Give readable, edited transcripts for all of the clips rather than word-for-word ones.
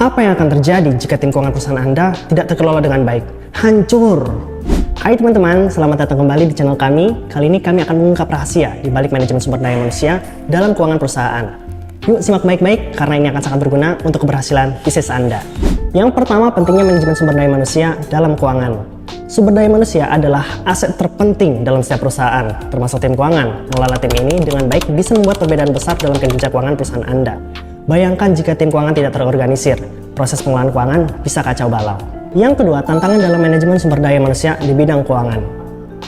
Apa yang akan terjadi jika tim keuangan perusahaan Anda tidak terkelola dengan baik? Hancur! Hai teman-teman, selamat datang kembali di channel kami. Kali ini kami akan mengungkap rahasia di balik manajemen sumber daya manusia dalam keuangan perusahaan. Yuk simak baik-baik karena ini akan sangat berguna untuk keberhasilan bisnis Anda. Yang pertama, pentingnya manajemen sumber daya manusia dalam keuangan. Sumber daya manusia adalah aset terpenting dalam setiap perusahaan, termasuk tim keuangan. Mengelola tim ini dengan baik bisa membuat perbedaan besar dalam kinerja keuangan perusahaan Anda. Bayangkan jika tim keuangan tidak terorganisir, proses pengelolaan keuangan bisa kacau balau. Yang kedua, tantangan dalam manajemen sumber daya manusia di bidang keuangan.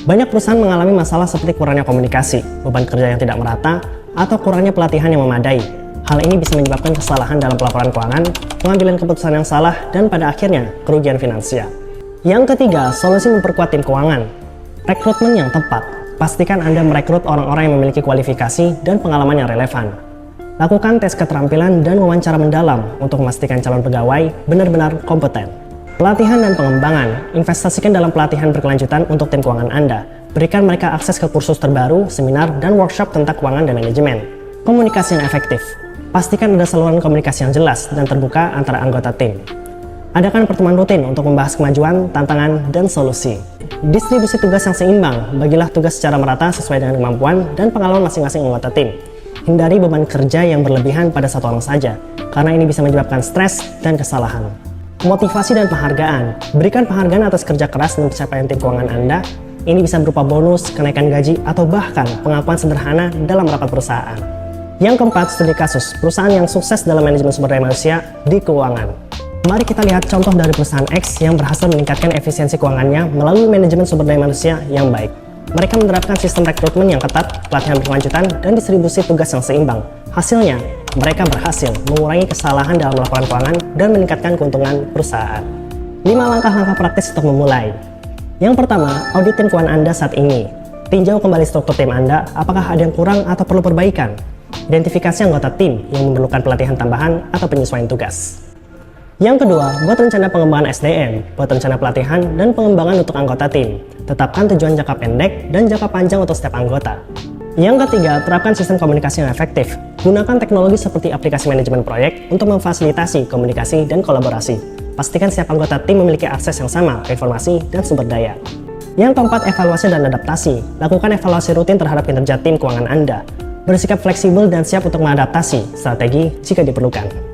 Banyak perusahaan mengalami masalah seperti kurangnya komunikasi, beban kerja yang tidak merata, atau kurangnya pelatihan yang memadai. Hal ini bisa menyebabkan kesalahan dalam pelaporan keuangan, pengambilan keputusan yang salah, dan pada akhirnya kerugian finansial. Yang ketiga, solusi memperkuat tim keuangan. Rekrutmen yang tepat. Pastikan Anda merekrut orang-orang yang memiliki kualifikasi dan pengalaman yang relevan. Lakukan tes keterampilan dan wawancara mendalam untuk memastikan calon pegawai benar-benar kompeten. Pelatihan dan pengembangan. Investasikan dalam pelatihan berkelanjutan untuk tim keuangan Anda. Berikan mereka akses ke kursus terbaru, seminar, dan workshop tentang keuangan dan manajemen. Komunikasi yang efektif. Pastikan ada saluran komunikasi yang jelas dan terbuka antara anggota tim. Adakan pertemuan rutin untuk membahas kemajuan, tantangan, dan solusi. Distribusi tugas yang seimbang. Bagilah tugas secara merata sesuai dengan kemampuan dan pengalaman masing-masing anggota tim. Hindari beban kerja yang berlebihan pada satu orang saja, karena ini bisa menyebabkan stres dan kesalahan. Motivasi dan penghargaan. Berikan penghargaan atas kerja keras dan pencapaian tim keuangan Anda. Ini bisa berupa bonus, kenaikan gaji, atau bahkan pengakuan sederhana dalam rapat perusahaan. Yang keempat, studi kasus. Perusahaan yang sukses dalam manajemen sumber daya manusia di keuangan. Mari kita lihat contoh dari perusahaan X yang berhasil meningkatkan efisiensi keuangannya melalui manajemen sumber daya manusia yang baik. Mereka menerapkan sistem rekrutmen yang ketat, pelatihan berkelanjutan, dan distribusi tugas yang seimbang. Hasilnya, mereka berhasil mengurangi kesalahan dalam laporan keuangan dan meningkatkan keuntungan perusahaan. 5 langkah-langkah praktis untuk memulai. Yang pertama, audit tim keuangan Anda saat ini. Tinjau kembali struktur tim Anda, apakah ada yang kurang atau perlu perbaikan. Identifikasi anggota tim yang memerlukan pelatihan tambahan atau penyesuaian tugas. Yang kedua, buat rencana pengembangan SDM, buat rencana pelatihan dan pengembangan untuk anggota tim. Tetapkan tujuan jangka pendek dan jangka panjang untuk setiap anggota. Yang ketiga, terapkan sistem komunikasi yang efektif. Gunakan teknologi seperti aplikasi manajemen proyek untuk memfasilitasi komunikasi dan kolaborasi. Pastikan setiap anggota tim memiliki akses yang sama ke informasi dan sumber daya. Yang keempat, evaluasi dan adaptasi. Lakukan evaluasi rutin terhadap kinerja tim keuangan Anda. Bersikap fleksibel dan siap untuk mengadaptasi strategi jika diperlukan.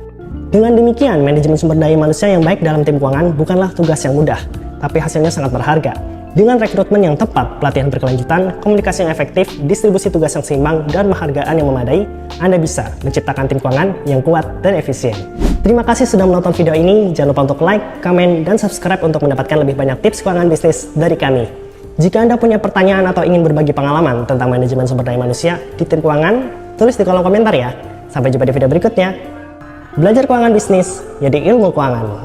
Dengan demikian, manajemen sumber daya manusia yang baik dalam tim keuangan bukanlah tugas yang mudah, tapi hasilnya sangat berharga. Dengan rekrutmen yang tepat, pelatihan berkelanjutan, komunikasi yang efektif, distribusi tugas yang seimbang, dan penghargaan yang memadai, Anda bisa menciptakan tim keuangan yang kuat dan efisien. Terima kasih sudah menonton video ini. Jangan lupa untuk like, komen, dan subscribe untuk mendapatkan lebih banyak tips keuangan bisnis dari kami. Jika Anda punya pertanyaan atau ingin berbagi pengalaman tentang manajemen sumber daya manusia di tim keuangan, tulis di kolom komentar ya. Sampai jumpa di video berikutnya. Belajar keuangan bisnis, jadi ilmu keuangan.